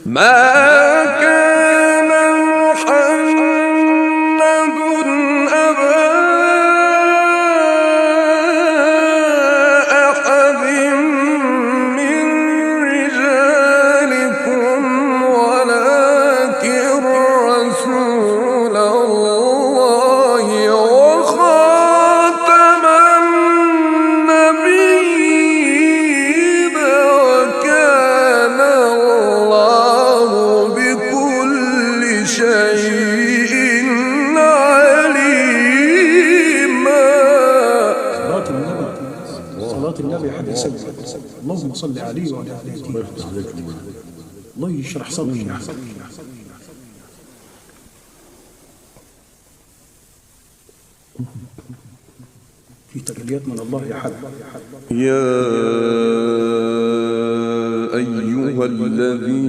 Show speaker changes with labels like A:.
A: ما كان محمد أبا أحد من رجالكم ولكن رسول الله وخاتم النبيين وكان الله بكل شيء عليما.
B: صلاة النبي حد يسجد. اللهم صل عليه وعلى آله. الله يشرح صدرك. في تجليات من الله يا حد.
A: يا أيها الذين